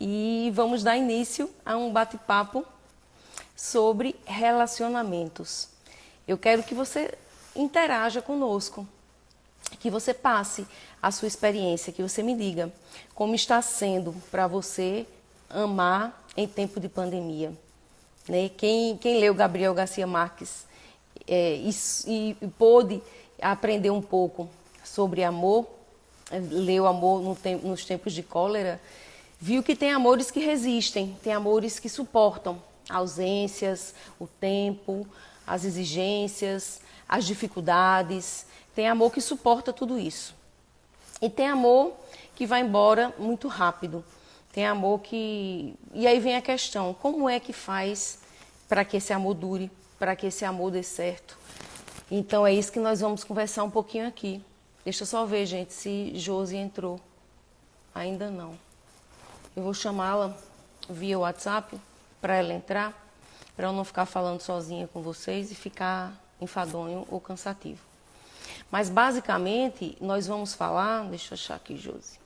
e vamos dar início a um bate-papo sobre relacionamentos. Eu quero que você interaja conosco, que você passe a sua experiência, que você me diga como está sendo para você amar em tempo de pandemia. Né? Quem leu Gabriel Garcia Marques e pôde aprender um pouco sobre amor, leu Amor nos Tempos de Cólera, viu que tem amores que resistem, tem amores que suportam ausências, o tempo, as exigências, as dificuldades. Tem amor que suporta tudo isso. E tem amor que vai embora muito rápido. Tem amor que... E aí vem a questão, como é que faz para que esse amor dure, para que esse amor dê certo? Então é isso que nós vamos conversar um pouquinho aqui. Deixa eu só ver, gente, se Josi entrou. Ainda não. Eu vou chamá-la via WhatsApp para ela entrar, para eu não ficar falando sozinha com vocês e ficar enfadonho ou cansativo. Mas basicamente nós vamos falar, deixa eu achar aqui, Josi.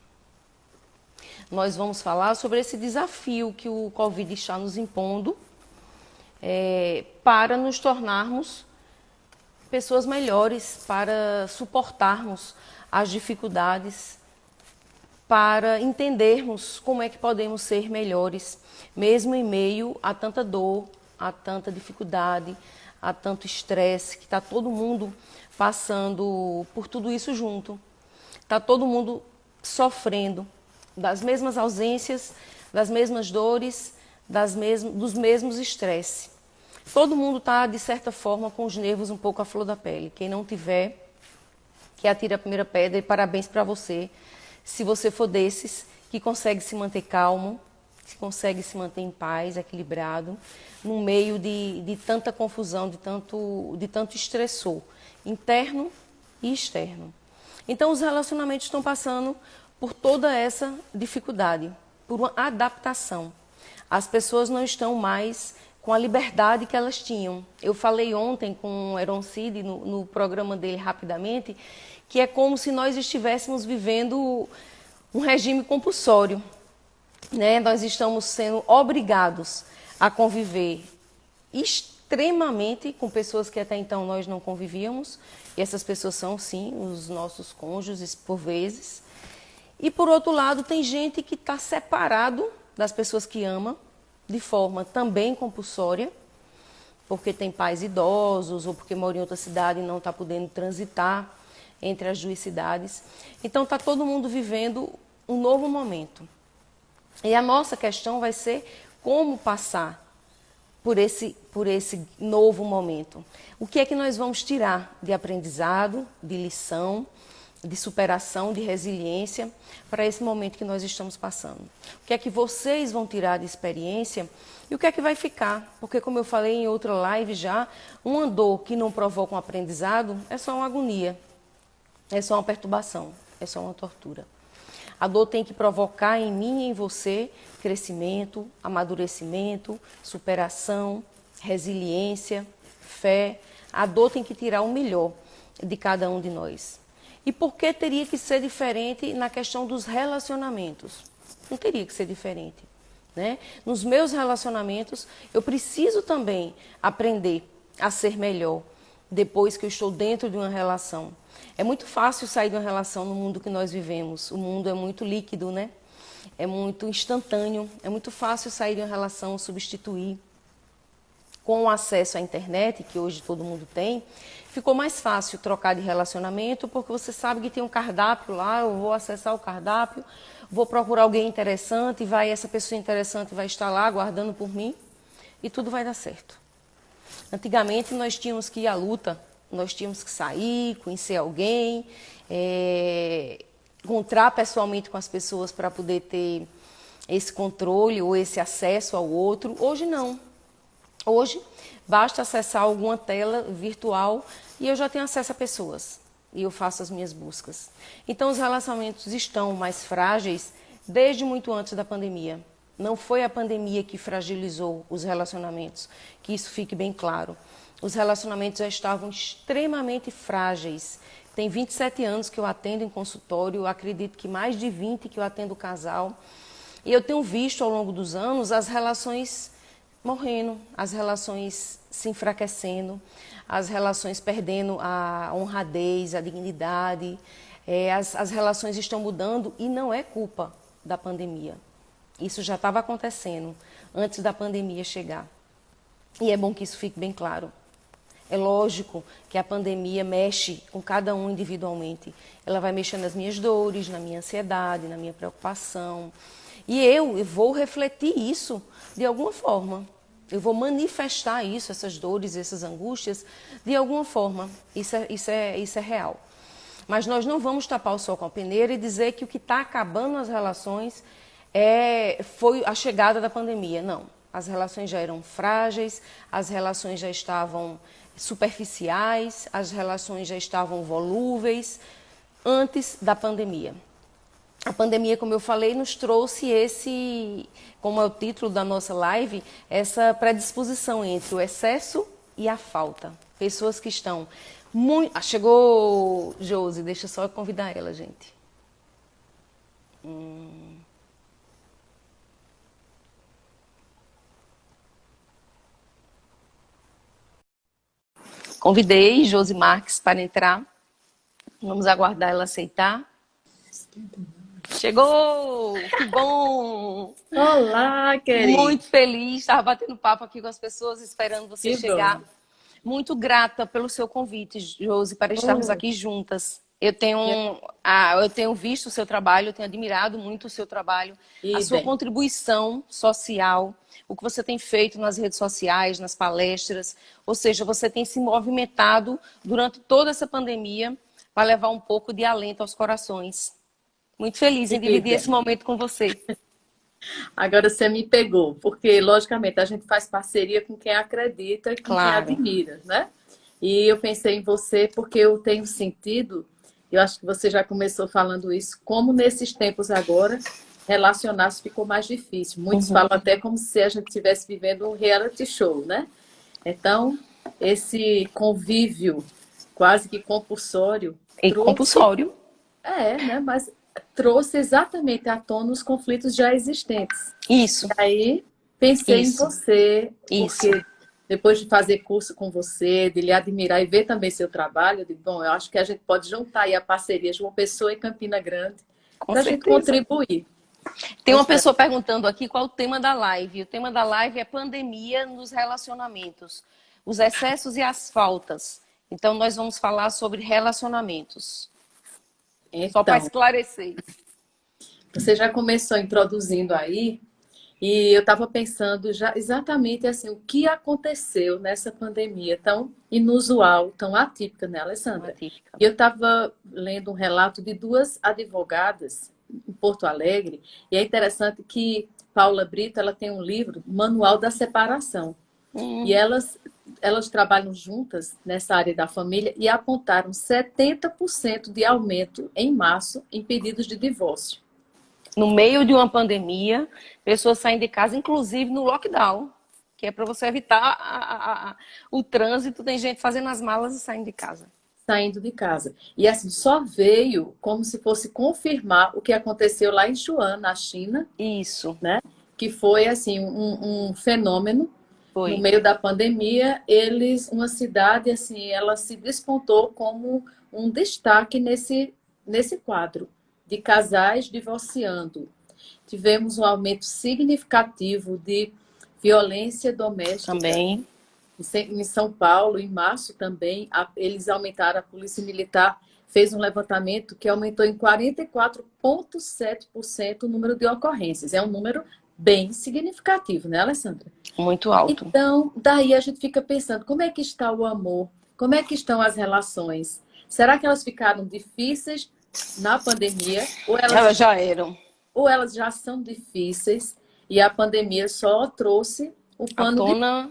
Nós vamos falar sobre esse desafio que o Covid está nos impondo para nos tornarmos pessoas melhores, para suportarmos as dificuldades, para entendermos como é que podemos ser melhores, mesmo em meio a tanta dor, a tanta dificuldade, a tanto estresse, que está todo mundo passando por tudo isso junto. Está todo mundo sofrendo das mesmas ausências, das mesmas dores, dos mesmos estresses. Todo mundo está, de certa forma, com os nervos um pouco à flor da pele. Quem não tiver, que atire a primeira pedra, e parabéns para você, se você for desses que consegue se manter calmo, que consegue se manter em paz, equilibrado, no meio de tanta confusão, de tanto estressor, interno e externo. Então, os relacionamentos estão passando por toda essa dificuldade, por uma adaptação. As pessoas não estão mais com a liberdade que elas tinham. Eu falei ontem com o Heron Cid, no programa dele rapidamente, que é como se nós estivéssemos vivendo um regime compulsório. Né? Nós estamos sendo obrigados a conviver extremamente com pessoas que até então nós não convivíamos, e essas pessoas são, sim, os nossos cônjuges, por vezes. E, por outro lado, tem gente que está separado das pessoas que ama, de forma também compulsória, porque tem pais idosos ou porque mora em outra cidade e não está podendo transitar entre as duas cidades. Então está todo mundo vivendo um novo momento. E a nossa questão vai ser como passar por esse novo momento. O que é que nós vamos tirar de aprendizado, de lição, de superação, de resiliência para esse momento que nós estamos passando. O que é que vocês vão tirar de experiência e o que é que vai ficar? Porque, como eu falei em outra live já, uma dor que não provoca um aprendizado é só uma agonia, é só uma perturbação, é só uma tortura. A dor tem que provocar em mim e em você crescimento, amadurecimento, superação, resiliência, fé. A dor tem que tirar o melhor de cada um de nós. E por que teria que ser diferente na questão dos relacionamentos? Não teria que ser diferente. Né? Nos meus relacionamentos, eu preciso também aprender a ser melhor depois que eu estou dentro de uma relação. É muito fácil sair de uma relação no mundo que nós vivemos. O mundo é muito líquido, né? É muito instantâneo. É muito fácil sair de uma relação, substituir. Com o acesso à internet, que hoje todo mundo tem, ficou mais fácil trocar de relacionamento, porque você sabe que tem um cardápio lá, eu vou acessar o cardápio, vou procurar alguém interessante, essa pessoa interessante vai estar lá aguardando por mim, e tudo vai dar certo. Antigamente nós tínhamos que ir à luta, nós tínhamos que sair, conhecer alguém, encontrar pessoalmente com as pessoas para poder ter esse controle ou esse acesso ao outro. Hoje não. Hoje, basta acessar alguma tela virtual e eu já tenho acesso a pessoas. E eu faço as minhas buscas. Então, os relacionamentos estão mais frágeis desde muito antes da pandemia. Não foi a pandemia que fragilizou os relacionamentos, que isso fique bem claro. Os relacionamentos já estavam extremamente frágeis. Tem 27 anos que eu atendo em consultório, eu acredito que mais de 20 que eu atendo casal. E eu tenho visto ao longo dos anos as relações morrendo, as relações se enfraquecendo, as relações perdendo a honradez, a dignidade, as relações estão mudando e não é culpa da pandemia. Isso já estava acontecendo antes da pandemia chegar. E é bom que isso fique bem claro. É lógico que a pandemia mexe com cada um individualmente. Ela vai mexer nas minhas dores, na minha ansiedade, na minha preocupação. E eu vou refletir isso de alguma forma. Eu vou manifestar isso, essas dores, essas angústias, de alguma forma. Isso é real. Mas nós não vamos tapar o sol com a peneira e dizer que o que está acabando as relações foi a chegada da pandemia. Não. As relações já eram frágeis, as relações já estavam superficiais, as relações já estavam volúveis antes da pandemia. A pandemia, como eu falei, nos trouxe como é o título da nossa live, essa predisposição entre o excesso e a falta. Pessoas que estão muito... chegou Josi, deixa eu só convidar ela, gente. Convidei Josi Marques para entrar. Vamos aguardar ela aceitar. Chegou! Que bom! Olá, querida! Muito feliz, estava batendo papo aqui com as pessoas, esperando você chegar. Bom. Muito grata pelo seu convite, Josi, para estarmos aqui juntas. Eu tenho visto o seu trabalho, eu tenho admirado muito o seu trabalho, a sua contribuição social, o que você tem feito nas redes sociais, nas palestras. Ou seja, você tem se movimentado durante toda essa pandemia para levar um pouco de alento aos corações. Muito feliz em dividir esse momento com você. Agora você me pegou, porque, logicamente, a gente faz parceria com quem acredita e com quem admira, né? E eu pensei em você porque eu tenho sentido, eu acho que você já começou falando isso, como nesses tempos agora, relacionar-se ficou mais difícil. Muitos falam até como se a gente estivesse vivendo um reality show, né? Então, esse convívio quase que compulsório... Compulsório. né? Mas trouxe exatamente à tona os conflitos já existentes. Isso. E aí pensei em você, porque depois de fazer curso com você, de lhe admirar e ver também seu trabalho, eu digo, bom, eu acho que a gente pode juntar aí a parceria de uma pessoa em Campina Grande para a gente contribuir. Tem uma pessoa perguntando aqui qual é o tema da live. O tema da live é pandemia nos relacionamentos, os excessos e as faltas. Então, nós vamos falar sobre relacionamentos. Então, só para esclarecer. Você já começou introduzindo aí, e eu estava pensando já exatamente assim, o que aconteceu nessa pandemia tão inusual, tão atípica, né, Alessandra? Atípica. Eu estava lendo um relato de duas advogadas em Porto Alegre, e é interessante que Paula Brito, ela tem um livro, Manual da Separação. E elas trabalham juntas nessa área da família e apontaram 70% de aumento em março em pedidos de divórcio. No meio de uma pandemia, pessoas saem de casa, inclusive no lockdown, que é para você evitar o trânsito, tem gente fazendo as malas e saindo de casa. Saindo de casa. E assim, só veio como se fosse confirmar o que aconteceu lá em Wuhan, na China. Isso. Né? Que foi assim, um fenômeno. Foi. No meio da pandemia, uma cidade, assim, ela se despontou como um destaque nesse quadro de casais divorciando. Tivemos um aumento significativo de violência doméstica. Também. Em São Paulo, em março também, eles aumentaram, a Polícia Militar fez um levantamento que aumentou em 44,7% o número de ocorrências. É um número bem significativo, né, Alessandra? Muito alto. Então, daí a gente fica pensando, como é que está o amor? Como é que estão as relações? Será que elas ficaram difíceis na pandemia? Ou elas já eram. Ou elas já são difíceis e a pandemia só trouxe o pano à tona,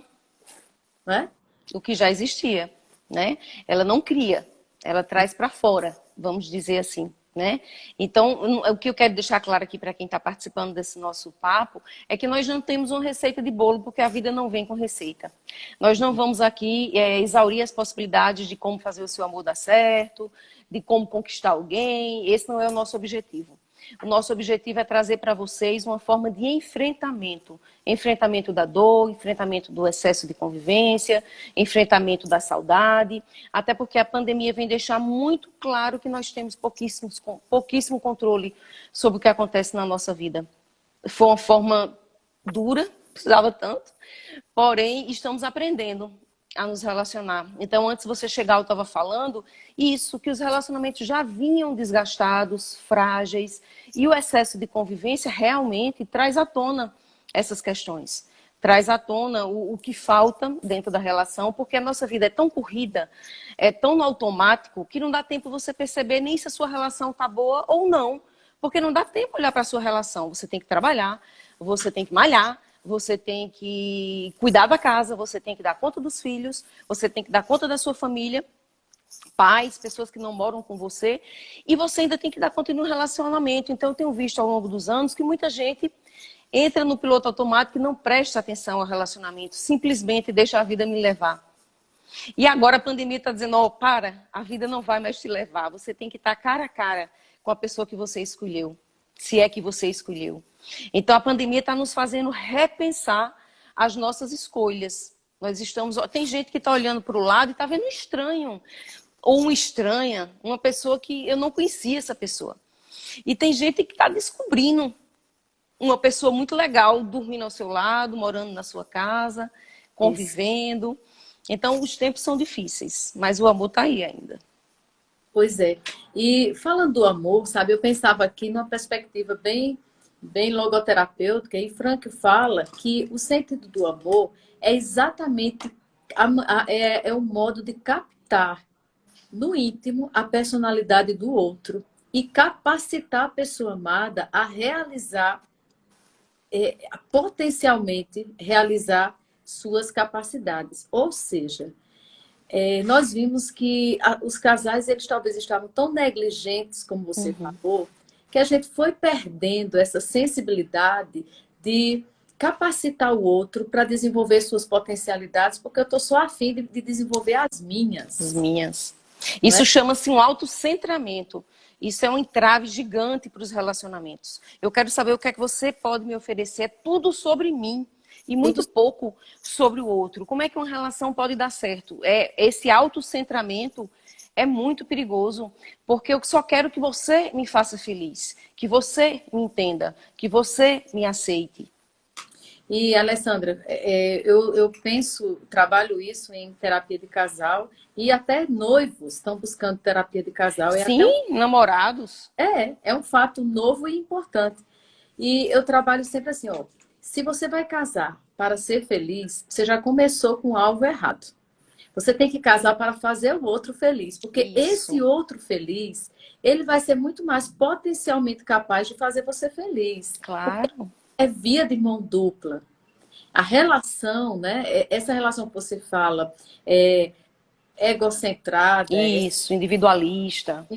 né? O que já existia, né? Ela não cria, ela traz para fora, vamos dizer assim. Né? Então, o que eu quero deixar claro aqui para quem está participando desse nosso papo é que nós não temos uma receita de bolo, porque a vida não vem com receita. Nós não vamos aqui exaurir as possibilidades de como fazer o seu amor dar certo, de como conquistar alguém. Esse não é o nosso objetivo. O nosso objetivo é trazer para vocês uma forma de enfrentamento. Enfrentamento da dor, enfrentamento do excesso de convivência, enfrentamento da saudade. Até porque a pandemia vem deixar muito claro que nós temos pouquíssimo controle sobre o que acontece na nossa vida. Foi uma forma dura, precisava tanto, porém estamos aprendendo a nos relacionar. Então, antes de você chegar, eu estava falando isso, que os relacionamentos já vinham desgastados, frágeis, e o excesso de convivência realmente traz à tona essas questões. Traz à tona o que falta dentro da relação, porque a nossa vida é tão corrida, é tão no automático, que não dá tempo você perceber nem se a sua relação está boa ou não. Porque não dá tempo olhar para a sua relação. Você tem que trabalhar, você tem que malhar, você tem que cuidar da casa, você tem que dar conta dos filhos, você tem que dar conta da sua família, pais, pessoas que não moram com você, e você ainda tem que dar conta no relacionamento. Então, eu tenho visto ao longo dos anos que muita gente entra no piloto automático e não presta atenção ao relacionamento, simplesmente deixa a vida me levar. E agora a pandemia está dizendo, a vida não vai mais te levar, você tem que estar cara a cara com a pessoa que você escolheu, se é que você escolheu. Então, a pandemia está nos fazendo repensar as nossas escolhas. Tem gente que está olhando para o lado e está vendo um estranho, ou uma estranha, uma pessoa que eu não conhecia essa pessoa. E tem gente que está descobrindo uma pessoa muito legal, dormindo ao seu lado, morando na sua casa, convivendo. Isso. Então, os tempos são difíceis, mas o amor está aí ainda. Pois é. E falando do amor, sabe, eu pensava aqui numa perspectiva bem logoterapêutica, e Frankl fala que o sentido do amor é exatamente o modo de captar no íntimo a personalidade do outro e capacitar a pessoa amada a realizar, potencialmente realizar suas capacidades. Ou seja, nós vimos que os casais, eles talvez estavam tão negligentes, como você falou, que a gente foi perdendo essa sensibilidade de capacitar o outro para desenvolver suas potencialidades, porque eu estou só afim de desenvolver as minhas. As minhas. Isso chama-se um autocentramento. Isso é um entrave gigante para os relacionamentos. Eu quero saber o que é que você pode me oferecer. É tudo sobre mim. E muito pouco sobre o outro. Como é que uma relação pode dar certo? Esse autocentramento é muito perigoso, porque eu só quero que você me faça feliz, que você me entenda, que você me aceite. E, Alessandra, eu trabalho isso em terapia de casal, e até noivos estão buscando terapia de casal. Sim, namorados. É um fato novo e importante. E eu trabalho sempre assim, se você vai casar para ser feliz, você já começou com algo errado. Você tem que casar para fazer o outro feliz. Porque esse outro feliz, ele vai ser muito mais potencialmente capaz de fazer você feliz. Claro. É via de mão dupla. A relação, né? Essa relação que você fala, egocentrada, individualista,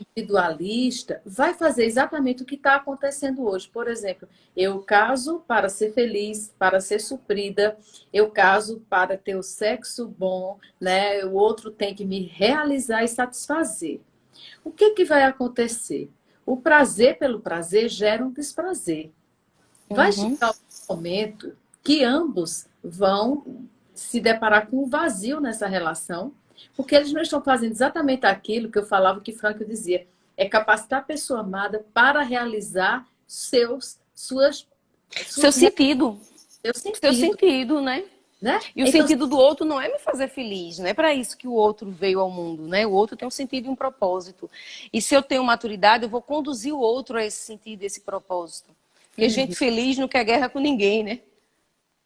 vai fazer exatamente o que está acontecendo hoje. Por exemplo, eu caso para ser feliz, para ser suprida, eu caso para ter o sexo bom, né? O outro tem que me realizar e satisfazer. O que vai acontecer? O prazer pelo prazer gera um desprazer. Vai chegar um momento que ambos vão se deparar com um vazio nessa relação, porque eles não estão fazendo exatamente aquilo que eu falava, que Frankl dizia, é capacitar a pessoa amada para realizar seu sentido. Seu sentido, né? E o então, sentido do outro não é me fazer feliz, não é para isso que o outro veio ao mundo, né? O outro tem um sentido e um propósito. E se eu tenho maturidade, eu vou conduzir o outro a esse sentido, a esse propósito. Porque gente feliz não quer guerra com ninguém, né?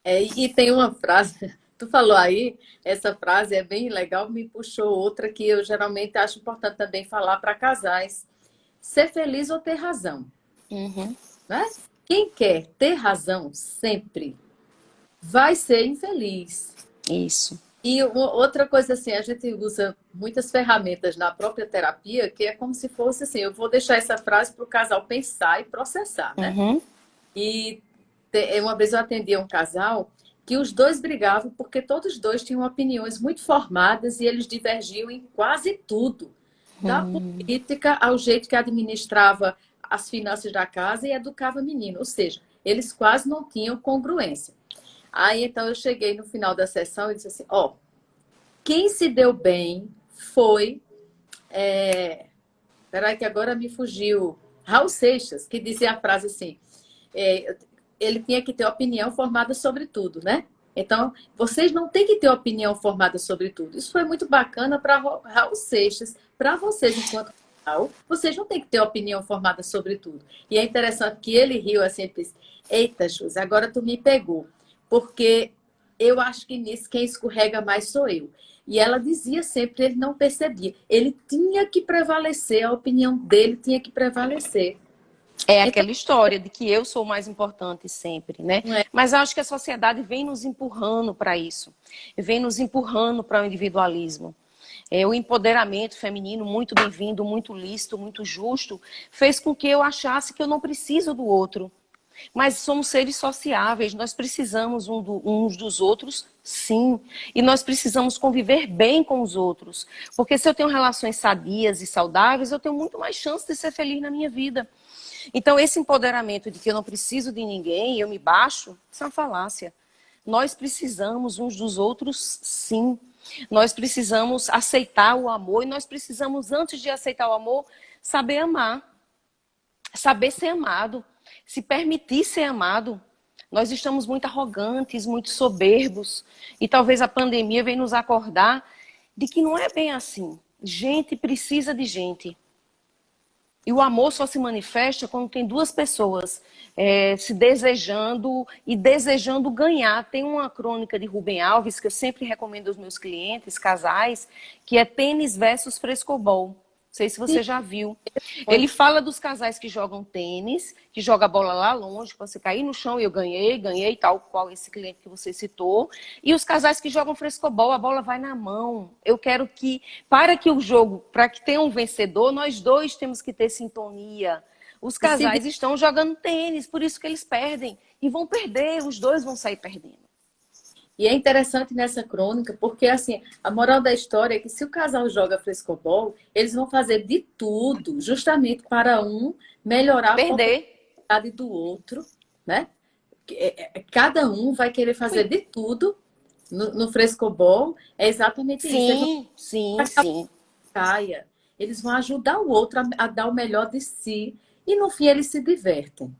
E tem uma frase, tu falou aí, essa frase é bem legal, me puxou outra que eu geralmente acho importante também falar para casais. Ser feliz ou ter razão. Né? Quem quer ter razão sempre vai ser infeliz. Isso. E outra coisa assim, a gente usa muitas ferramentas na própria terapia, que é como se fosse assim, eu vou deixar essa frase para o casal pensar e processar, né? E uma vez eu atendi um casal que os dois brigavam porque todos os dois tinham opiniões muito formadas e eles divergiam em quase tudo. Da política ao jeito que administrava as finanças da casa e educava menino. Ou seja, eles quase não tinham congruência. Aí, então, eu cheguei no final da sessão e disse assim, ó, quem se deu bem foi... Peraí que agora me fugiu. Raul Seixas, que dizia a frase assim, ele tinha que ter opinião formada sobre tudo, né? Então, vocês não têm que ter opinião formada sobre tudo. Isso foi muito bacana para Raul Seixas. Para vocês, enquanto casal, vocês não têm que ter opinião formada sobre tudo. E é interessante que ele riu assim e disse, eita, Jus, agora tu me pegou. Porque eu acho que nisso quem escorrega mais sou eu. E ela dizia sempre, ele não percebia. Ele tinha que prevalecer, a opinião dele tinha que prevalecer. É aquela história de que eu sou o mais importante sempre, né? Não é? Mas eu acho que a sociedade vem nos empurrando para isso. Vem nos empurrando para o individualismo. O empoderamento feminino, muito bem-vindo, muito lícito, muito justo, fez com que eu achasse que eu não preciso do outro. Mas somos seres sociáveis, nós precisamos uns dos outros, sim. E nós precisamos conviver bem com os outros. Porque se eu tenho relações sadias e saudáveis, eu tenho muito mais chance de ser feliz na minha vida. Então, esse empoderamento de que eu não preciso de ninguém, eu me baixo, isso é uma falácia. Nós precisamos uns dos outros, sim. Nós precisamos aceitar o amor e nós precisamos, antes de aceitar o amor, saber amar. Saber ser amado. Se permitir ser amado. Nós estamos muito arrogantes, muito soberbos. E talvez a pandemia venha nos acordar de que não é bem assim. Gente precisa de gente. E o amor só se manifesta quando tem duas pessoas se desejando e desejando ganhar. Tem uma crônica de Rubem Alves que eu sempre recomendo aos meus clientes, casais, que é Tênis versus Frescobol. Não sei se você já viu. Ele fala dos casais que jogam tênis, que jogam a bola lá longe, para você cair no chão e eu ganhei, tal qual esse cliente que você citou. E os casais que jogam frescobol, a bola vai na mão. Eu quero que, para que o jogo, para que tenha um vencedor, nós dois temos que ter sintonia. Os casais estão jogando tênis, por isso que eles perdem. E vão perder, os dois vão sair perdendo. E é interessante nessa crônica, porque assim, a moral da história é que se o casal joga frescobol, eles vão fazer de tudo, justamente para um melhorar a oportunidade do outro, né? Cada um vai querer fazer de tudo no frescobol, é exatamente isso. Sim. Caia. Eles vão ajudar o outro a dar o melhor de si e no fim eles se divertem.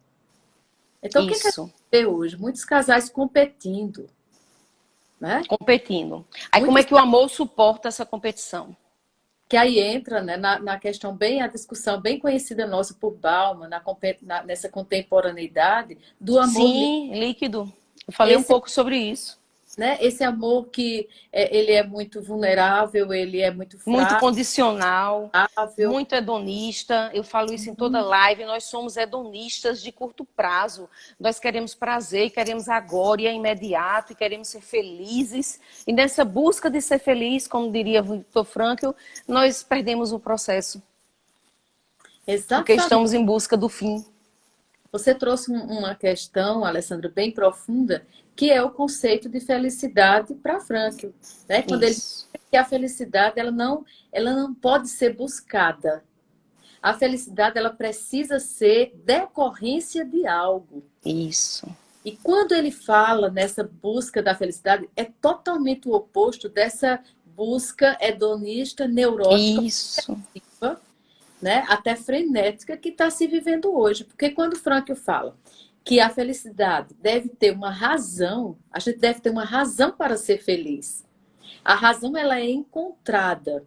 Então o que a gente vê hoje? Muitos casais competindo. Né? Competindo. Aí como é que o amor suporta essa competição? Que aí entra, né, na questão a discussão bem conhecida nossa por Bauman, nessa contemporaneidade do amor líquido. Eu falei um pouco sobre isso. Né? Esse amor que ele é muito vulnerável, ele é muito frágil. Muito condicional, muito hedonista. Eu falo isso em toda live. Nós somos hedonistas de curto prazo. Nós queremos prazer, queremos agora e é imediato, e queremos ser felizes. E nessa busca de ser feliz, como diria Viktor Frankl, nós perdemos o processo. Exatamente. Porque estamos em busca do fim. Você trouxe uma questão, Alessandra, bem profunda, que é o conceito de felicidade para Frankl, né? Quando ele diz que a felicidade ela não pode ser buscada. A felicidade ela precisa ser decorrência de algo. Isso. E quando ele fala nessa busca da felicidade, é totalmente o oposto dessa busca hedonista, neurótica, obsessiva, né? Até frenética que está se vivendo hoje. Porque quando Frankl fala que a felicidade deve ter uma razão, a gente deve ter uma razão para ser feliz. A razão ela é encontrada.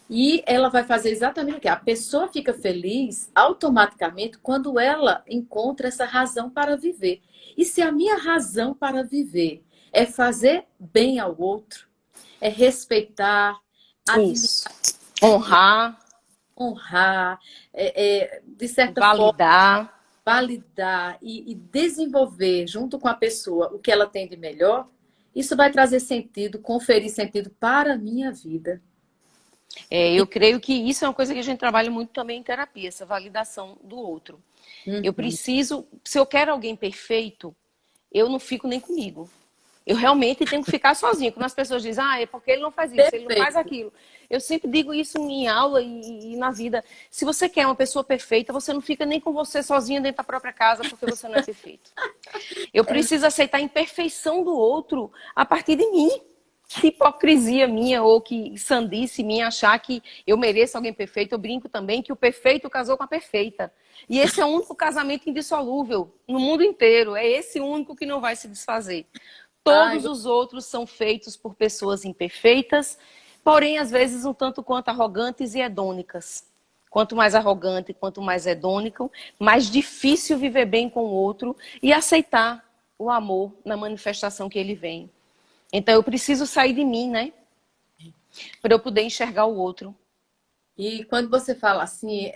E ela vai fazer exatamente o que? A pessoa fica feliz automaticamente quando ela encontra essa razão para viver. E se a minha razão para viver é fazer bem ao outro, é respeitar, honrar, de certa forma, validar e desenvolver junto com a pessoa o que ela tem de melhor, isso vai trazer sentido, conferir sentido para a minha vida. Eu creio que isso é uma coisa que a gente trabalha muito também em terapia, essa validação do outro. Eu preciso, se eu quero alguém perfeito, eu não fico nem comigo. Eu realmente tenho que ficar sozinha. Quando as pessoas dizem, é porque ele não faz isso, ele não faz aquilo. Eu sempre digo isso em aula e na vida. Se você quer uma pessoa perfeita, você não fica nem com você sozinha dentro da própria casa, porque você não é perfeito. Eu preciso aceitar a imperfeição do outro a partir de mim. Que hipocrisia minha ou que sandice minha achar que eu mereço alguém perfeito. Eu brinco também que o perfeito casou com a perfeita. E esse é o único casamento indissolúvel no mundo inteiro. É esse único que não vai se desfazer. Todos os outros são feitos por pessoas imperfeitas, porém, às vezes, um tanto quanto arrogantes e hedônicas. Quanto mais arrogante, quanto mais hedônico, mais difícil viver bem com o outro e aceitar o amor na manifestação que ele vem. Então, eu preciso sair de mim, né? Para eu poder enxergar o outro. E quando você fala assim,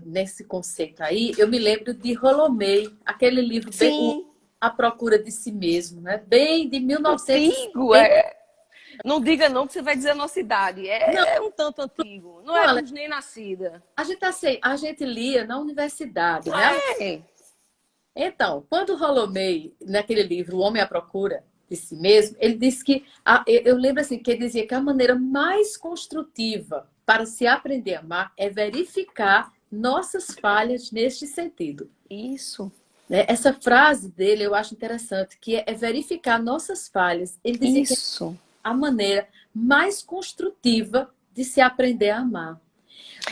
nesse conceito aí, eu me lembro de Rolomei, aquele livro bem, A Procura de Si Mesmo, né? Bem de 1900. Antigo, Não diga não que você vai dizer a nossa idade. É um tanto antigo. Não éramos nem nascida. A gente lia na universidade, né? Então, quando Rolomei, naquele livro O Homem à Procura de Si Mesmo, ele disse que, eu lembro assim, que ele dizia que a maneira mais construtiva para se aprender a amar é verificar nossas falhas neste sentido. Isso. Essa frase dele eu acho interessante, que é verificar nossas falhas. Ele dizia que é a maneira mais construtiva de se aprender a amar.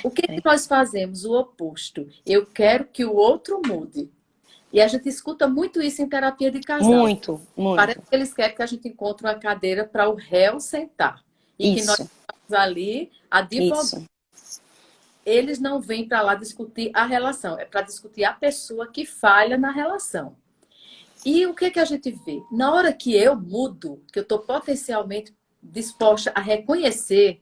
O que nós fazemos? O oposto. Eu quero que o outro mude. E a gente escuta muito isso em terapia de casal. Muito. Parece que eles querem que a gente encontre uma cadeira para o réu sentar. E que nós estamos ali advogando. Eles não vêm para lá discutir a relação. É para discutir a pessoa que falha na relação. E o que a gente vê? Na hora que eu mudo, que eu estou potencialmente disposta a reconhecer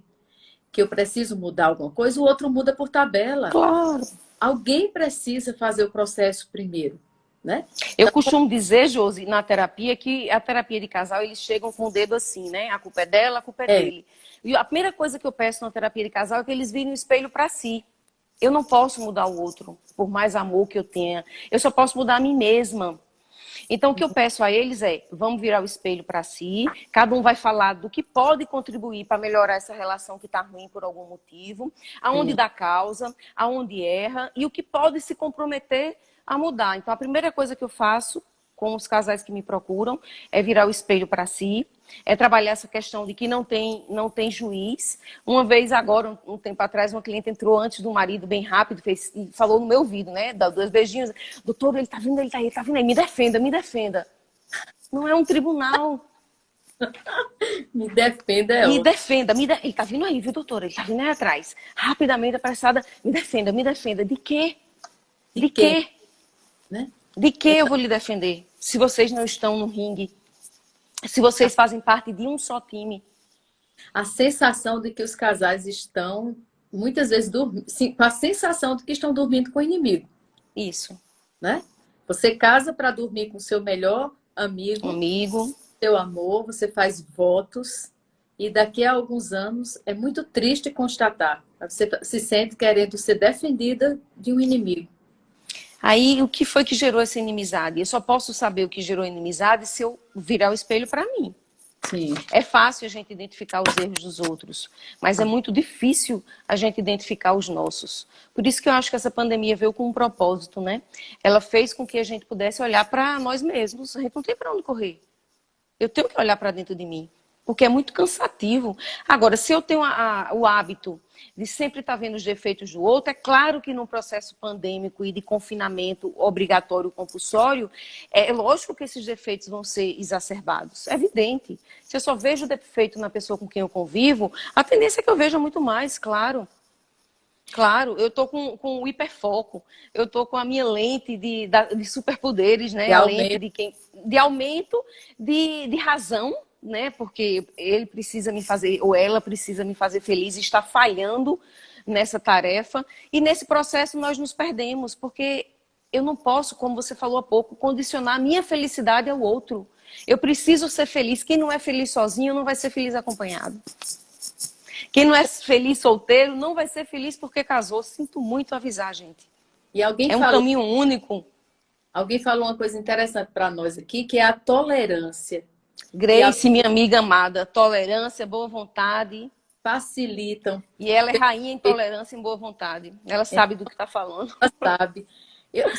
que eu preciso mudar alguma coisa, o outro muda por tabela. Claro. Alguém precisa fazer o processo primeiro. Né? Eu costumo dizer, Josi, na terapia, que a terapia de casal, eles chegam com o dedo assim, né? A culpa é dela, a culpa é dele. E a primeira coisa que eu peço na terapia de casal é que eles virem o espelho para si. Eu não posso mudar o outro, por mais amor que eu tenha. Eu só posso mudar a mim mesma. Então, o que eu peço a eles é, vamos virar o espelho para si, cada um vai falar do que pode contribuir para melhorar essa relação que está ruim por algum motivo, aonde dá causa, aonde erra, e o que pode se comprometer a mudar. Então, a primeira coisa que eu faço com os casais que me procuram é virar o espelho para si, é trabalhar essa questão de que não tem juiz. Uma vez agora, um tempo atrás, uma cliente entrou antes do marido bem rápido e falou no meu ouvido, né? Dá 2 beijinhos. Doutor, ele tá vindo aí, me defenda, me defenda. Não é um tribunal. Me defenda, Me defenda, ele tá vindo aí, viu, doutora? Ele tá vindo aí atrás. Rapidamente, apressada, me defenda, me defenda. De quê? De quê? Né? De que eu vou lhe defender? Se vocês não estão no ringue, se vocês fazem parte de um só time. A sensação de que os casais estão, muitas vezes, com a sensação de que estão dormindo com o inimigo. Isso. Né? Você casa para dormir com o seu melhor amigo, seu amor, você faz votos, e daqui a alguns anos é muito triste constatar. Você se sente querendo ser defendida de um inimigo. Aí, o que foi que gerou essa inimizade? Eu só posso saber o que gerou a inimizade se eu virar o espelho para mim. Sim. É fácil a gente identificar os erros dos outros, mas é muito difícil a gente identificar os nossos. Por isso que eu acho que essa pandemia veio com um propósito, né? Ela fez com que a gente pudesse olhar para nós mesmos. A gente não tem para onde correr. Eu tenho que olhar para dentro de mim, porque é muito cansativo. Agora, se eu tenho o hábito de sempre estar vendo os defeitos do outro, é claro que num processo pandêmico e de confinamento obrigatório compulsório, é lógico que esses defeitos vão ser exacerbados. É evidente. Se eu só vejo defeito na pessoa com quem eu convivo, a tendência é que eu veja muito mais, claro. Claro, eu estou com o hiperfoco, eu estou com a minha lente de superpoderes, né? A lente de aumento de razão, né? Porque ele precisa me fazer, ou ela precisa me fazer feliz e está falhando nessa tarefa. E nesse processo nós nos perdemos, porque eu não posso, como você falou há pouco, condicionar a minha felicidade ao outro. Eu preciso ser feliz. Quem não é feliz sozinho não vai ser feliz acompanhado. Quem não é feliz solteiro não vai ser feliz porque casou. Sinto muito avisar, gente. E alguém um caminho único. Alguém falou uma coisa interessante para nós aqui, que é a tolerância. Grace, minha amiga amada, tolerância, boa vontade. Facilitam. E ela é rainha em tolerância e boa vontade. Ela sabe do que está falando. Ela sabe.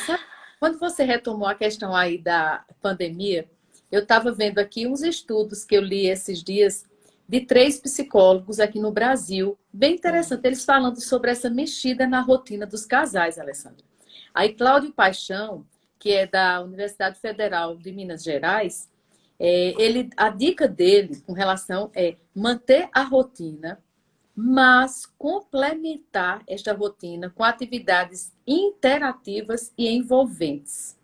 Sabe, quando você retomou a questão aí da pandemia, eu estava vendo aqui uns estudos que eu li esses dias de 3 psicólogos aqui no Brasil. Bem interessante, eles falando sobre essa mexida na rotina dos casais, Alessandra. Aí, Cláudio Paixão, que é da Universidade Federal de Minas Gerais, a dica dele com relação é manter a rotina, mas complementar esta rotina com atividades interativas e envolventes.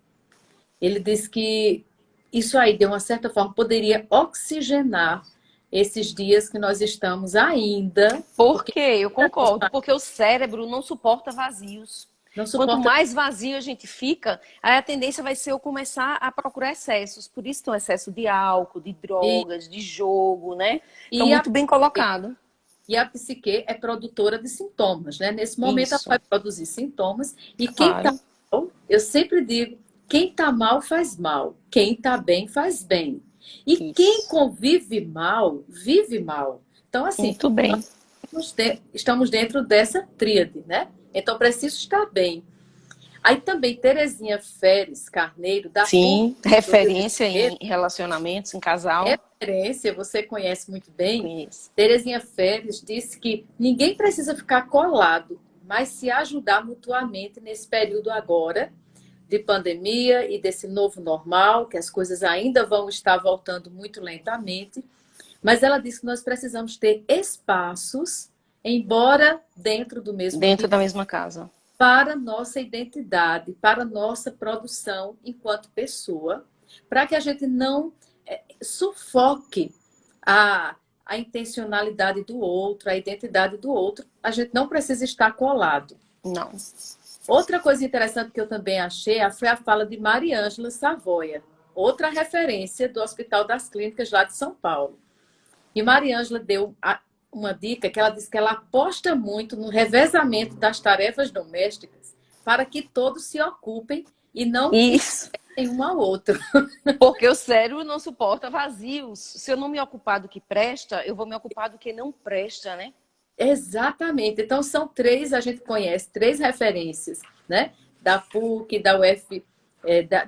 Ele diz que isso aí, de uma certa forma, poderia oxigenar esses dias que nós estamos ainda. Por quê? Eu concordo. Porque o cérebro não suporta vazios. Não suporta... Quanto mais vazio a gente fica, aí a tendência vai ser eu começar a procurar excessos. Por isso tem o excesso de álcool, de drogas, de jogo, né? Então, muito bem colocado. E a psique é produtora de sintomas, né? Nesse momento Isso. ela vai produzir sintomas. E claro. Quem está mal, eu sempre digo, quem está mal faz mal. Quem está bem faz bem. E Isso. quem convive mal, vive mal. Então, assim, muito bem. Nós estamos dentro dessa tríade, né? Então, preciso estar bem. Aí também, Terezinha Feres Carneiro, da Sim, referência em relacionamentos, em casal. Referência, você conhece muito bem. Conheço. Terezinha Feres disse que ninguém precisa ficar colado, mas se ajudar mutuamente nesse período agora de pandemia e desse novo normal, que as coisas ainda vão estar voltando muito lentamente. Mas ela disse que nós precisamos ter espaços, embora dentro do mesmo dentro da mesma casa, para nossa identidade, para nossa produção enquanto pessoa, para que a gente não sufoque a intencionalidade do outro, a identidade do outro. A gente não precisa estar colado. Não. Outra coisa interessante que eu também achei foi a fala de Mariângela Savoia, outra referência do Hospital das Clínicas lá de São Paulo. E Mariângela deu uma dica que ela disse que ela aposta muito no revezamento das tarefas domésticas para que todos se ocupem e não fiquem um ao outro. Porque o cérebro não suporta vazios. Se eu não me ocupar do que presta, eu vou me ocupar do que não presta, né? Exatamente. Então, são 3, a gente conhece 3 referências, né? Da PUC, da UF,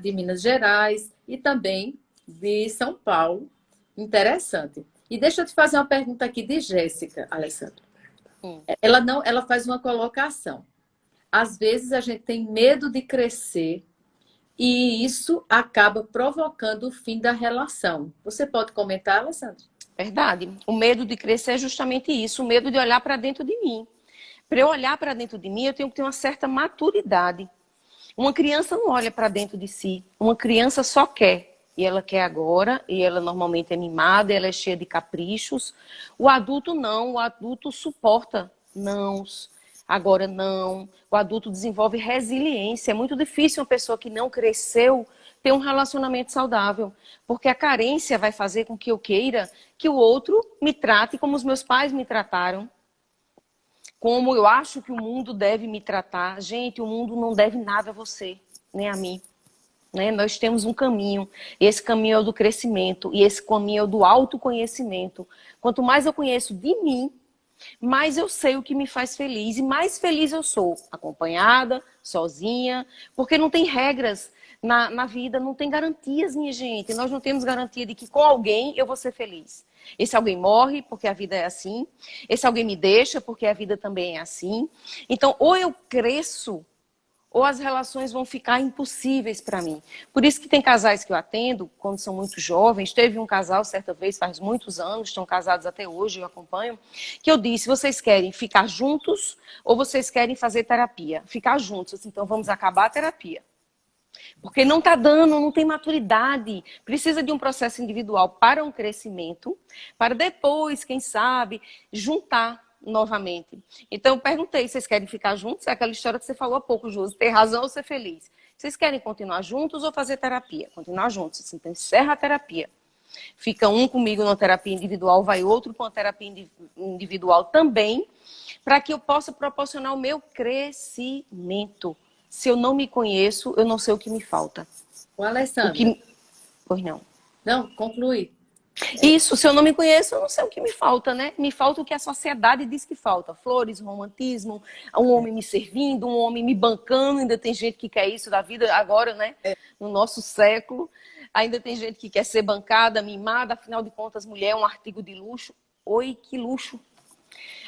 de Minas Gerais e também de São Paulo. Interessante. E deixa eu te fazer uma pergunta aqui de Jéssica, Alessandra. Ela faz uma colocação. Às vezes a gente tem medo de crescer e isso acaba provocando o fim da relação. Você pode comentar, Alessandra? Verdade. O medo de crescer é justamente isso, o medo de olhar para dentro de mim. Para eu olhar para dentro de mim, eu tenho que ter uma certa maturidade. Uma criança não olha para dentro de si. Uma criança só quer. E ela quer agora, e ela normalmente é mimada, ela é cheia de caprichos. O adulto não, o adulto suporta nãos, agora não. O adulto desenvolve resiliência. É muito difícil uma pessoa que não cresceu ter um relacionamento saudável, porque a carência vai fazer com que eu queira que o outro me trate como os meus pais me trataram, como eu acho que o mundo deve me tratar. Gente, o mundo não deve nada a você, nem a mim. Né? Nós temos um caminho, esse caminho é o do crescimento, e esse caminho é o do autoconhecimento. Quanto mais eu conheço de mim, mais eu sei o que me faz feliz, e mais feliz eu sou, acompanhada, sozinha, porque não tem regras na vida, não tem garantias, minha gente. Nós não temos garantia de que com alguém eu vou ser feliz. Esse alguém morre porque a vida é assim, esse alguém me deixa porque a vida também é assim. Então, ou eu cresço, ou as relações vão ficar impossíveis para mim. Por isso que tem casais que eu atendo, quando são muito jovens. Teve um casal, certa vez, faz muitos anos, estão casados até hoje, eu acompanho, que eu disse, vocês querem ficar juntos ou vocês querem fazer terapia? Ficar juntos, então vamos acabar a terapia. Porque não está dando, não tem maturidade. Precisa de um processo individual para um crescimento, para depois, quem sabe, juntar novamente. Então, eu perguntei, vocês querem ficar juntos? É aquela história que você falou há pouco, Josi, ter razão ou ser feliz. Vocês querem continuar juntos ou fazer terapia? Continuar juntos. Então, encerra a terapia. Fica um comigo numa terapia individual, vai outro com uma terapia individual também, para que eu possa proporcionar o meu crescimento. Se eu não me conheço, eu não sei o que me falta. O Alessandra. Pois não. Não, conclui. Isso, se eu não me conheço, eu não sei o que me falta, né? Me falta o que a sociedade diz que falta. Flores, romantismo, um homem me servindo, um homem me bancando. Ainda tem gente que quer isso da vida agora, né? No nosso século. Ainda tem gente que quer ser bancada, mimada. Afinal de contas, mulher é um artigo de luxo. Oi, que luxo.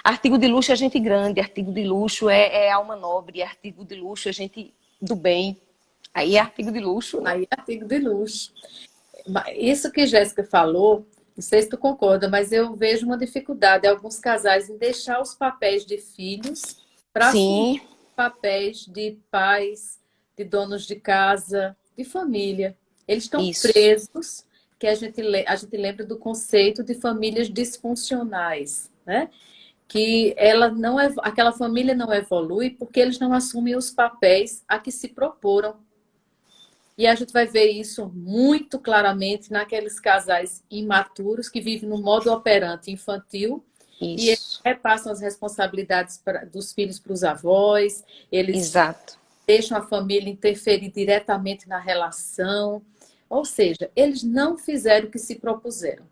Artigo de luxo é gente grande, artigo de luxo é alma nobre, artigo de luxo é gente do bem. Aí é artigo de luxo, né? Aí é artigo de luxo. Isso que Jéssica falou, não sei se tu concorda, mas eu vejo uma dificuldade em alguns casais em deixar os papéis de filhos para assumir Sim, os papéis de pais, de donos de casa, de família. Eles estão isso. presos, que a gente lembra do conceito de famílias disfuncionais, né? Que ela não, aquela família não evolui porque eles não assumem os papéis a que se proporam. E a gente vai ver isso muito claramente naqueles casais imaturos que vivem no modo operante infantil e eles Isso, repassam as responsabilidades dos filhos para os avós, eles exato. deixam a família interferir diretamente na relação. Ou seja, eles não fizeram o que se propuseram.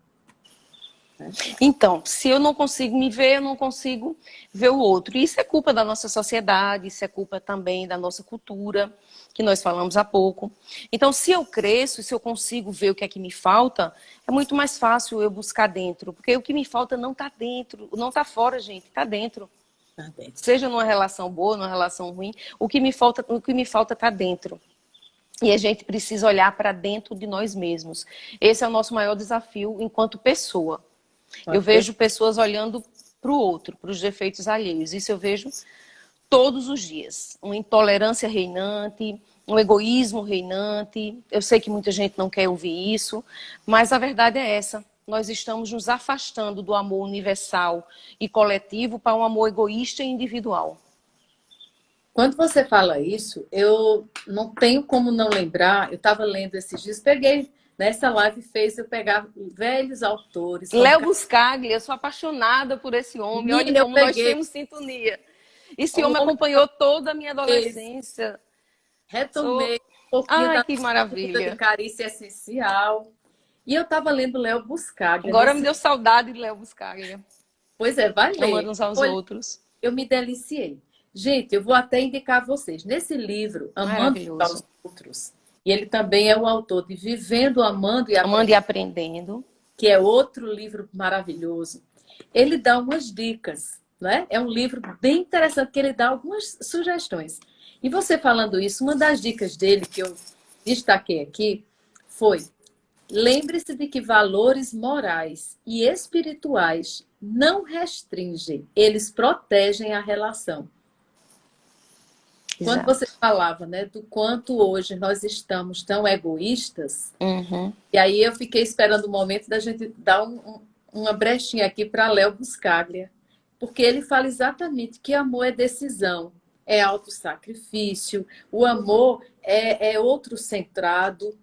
Então, se eu não consigo me ver, eu não consigo ver o outro. E isso é culpa da nossa sociedade, isso é culpa também da nossa cultura, que nós falamos há pouco. Então, se eu cresço, se eu consigo ver o que é que me falta, é muito mais fácil eu buscar dentro. Porque o que me falta não está dentro, não está fora, gente, está dentro. Tá dentro. Seja numa relação boa, numa relação ruim, o que me falta está dentro. E a gente precisa olhar para dentro de nós mesmos. Esse é o nosso maior desafio enquanto pessoa. Eu vejo pessoas olhando para o outro, para os defeitos alheios. Isso eu vejo todos os dias. Uma intolerância reinante, um egoísmo reinante. Eu sei que muita gente não quer ouvir isso, mas a verdade é essa. Nós estamos nos afastando do amor universal e coletivo para um amor egoísta e individual. Quando você fala isso, eu não tenho como não lembrar. Eu estava lendo esses dias, peguei nessa live fez eu pegar velhos autores como Léo Buscaglia, eu sou apaixonada por esse homem. Olha Menina, eu como nós peguei temos sintonia. Esse um homem homem acompanhou toda a minha fez, adolescência. retomei Sou... um pouquinho Ai, da que vida de maravilha. Carícia Essencial. E eu estava lendo Léo Buscaglia Agora me nesse. deu saudade de Léo Buscaglia. Pois é, vai Amando ler. uns aos Olha, outros. eu me deliciei. Gente, eu vou até indicar a vocês. Nesse livro, Amando aos Maravilhoso. Outros, e ele também é o autor de Vivendo, Amando e Amando e Aprendendo, aprendendo. que é outro livro maravilhoso. Ele dá umas dicas, né? É um livro bem interessante, que ele dá algumas sugestões. E você falando isso, uma das dicas dele que eu destaquei aqui foi: lembre-se de que valores morais e espirituais não restringem, eles protegem a relação. Quando você Exato. falava, né, do quanto hoje nós estamos tão egoístas, Uhum. e aí eu fiquei esperando o momento da gente dar uma brechinha aqui para Léo Buscaglia, porque ele fala exatamente que amor é decisão, é autossacrifício, o amor é outro centrado,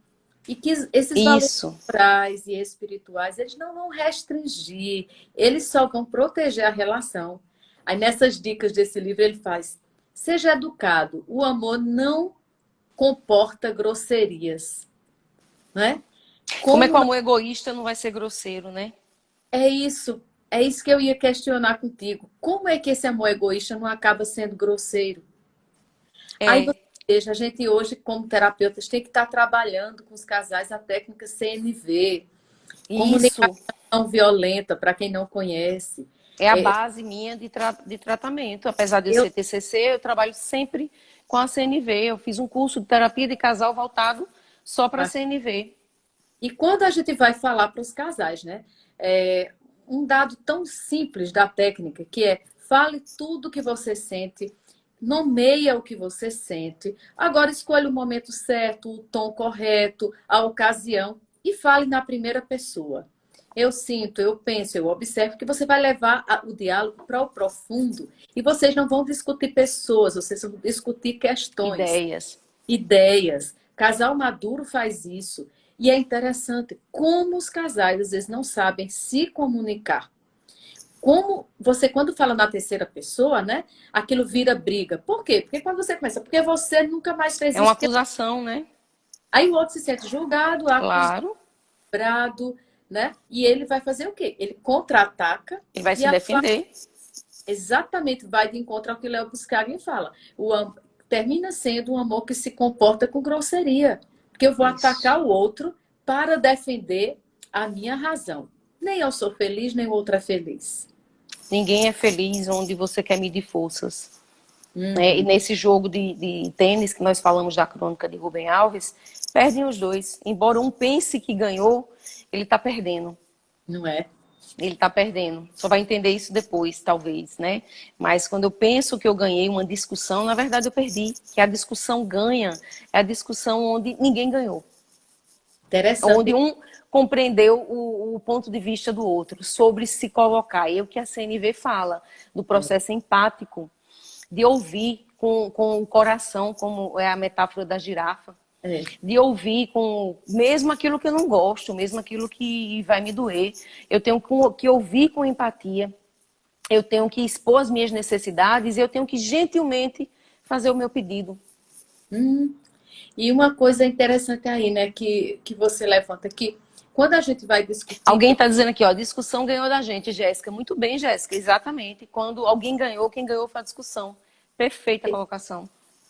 e que esses valores Isso. morais e espirituais, eles não vão restringir, eles só vão proteger a relação. Aí nessas dicas desse livro ele faz: seja educado, o amor não comporta grosserias, né? Como é que Como o não... amor egoísta não vai ser grosseiro, né? é isso que eu ia questionar contigo. Como é que esse amor egoísta não acaba sendo grosseiro? Aí você É. veja, a gente hoje, como terapeutas, tem que estar trabalhando com os casais a técnica CNV, Isso. comunicação não violenta, para quem não conhece. É a É, base minha de tratamento. Apesar de eu eu, ser TCC, eu trabalho sempre com a CNV. Eu fiz um curso de terapia de casal voltado só para a CNV. e quando a gente vai falar para os casais, né? É, um dado tão simples da técnica, que é: fale tudo que você sente, nomeia o que você sente, agora escolha o momento certo, o tom correto, a ocasião e fale na primeira pessoa. Eu sinto, eu penso, eu observo que você vai levar o diálogo para o profundo e vocês não vão discutir pessoas, vocês vão discutir questões, Ideias. ideias. Casal maduro faz isso. E é interessante como os casais às vezes não sabem se comunicar. Como você, quando fala na terceira pessoa, né? Aquilo vira briga. Por quê? Porque quando você começa, porque você nunca mais fez É uma isso. acusação, né? Aí o outro se sente julgado, acusado, Claro. né? E ele vai fazer o quê? Ele contra-ataca. Ele vai se defender. Exatamente, vai de encontro ao que Léo Buscaglia fala. Termina sendo um amor que se comporta com grosseria. Porque eu vou atacar o outro para defender a minha razão. Nem eu sou feliz, nem o outro é feliz. Ninguém é feliz onde você quer medir forças. Né? E nesse jogo de tênis que nós falamos da crônica de Rubem Alves, perdem os dois. Embora um pense que ganhou, ele está perdendo. Não é? Ele está perdendo. Só vai entender isso depois, talvez, né? Mas quando eu penso que eu ganhei uma discussão, na verdade eu perdi. Que a discussão ganha é a discussão onde ninguém ganhou. Interessante. Onde um compreendeu o ponto de vista do outro, sobre se colocar. E é o que a CNV fala, do processo empático, de ouvir com o coração, como é a metáfora da girafa. De ouvir com mesmo aquilo que eu não gosto, mesmo aquilo que vai me doer. Eu tenho que ouvir com empatia, eu tenho que expor as minhas necessidades e eu tenho que gentilmente fazer o meu pedido. E uma coisa interessante aí, né, que você levanta aqui, quando a gente vai discutir... Alguém está dizendo aqui, ó, a discussão ganhou da gente, Jéssica. Muito bem, Jéssica, exatamente. Quando alguém ganhou, quem ganhou foi a discussão. Perfeita a colocação.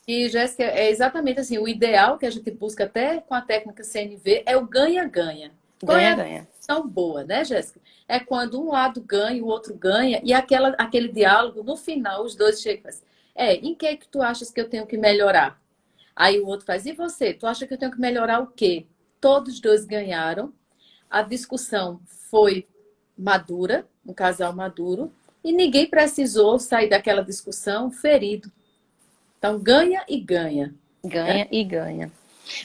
E, Jéssica, é exatamente assim, o ideal que a gente busca até com a técnica CNV é o ganha-ganha. Ganha-ganha. Tão boa, né, Jéssica? É quando um lado ganha, o outro ganha, e aquele diálogo, no final, os dois chegam e fazem, em que é que tu achas que eu tenho que melhorar? Aí o outro faz, e você? Tu acha que eu tenho que melhorar o quê? Todos os dois ganharam, a discussão foi madura, um casal maduro, e ninguém precisou sair daquela discussão ferido. Então, ganha e ganha. Ganha e ganha.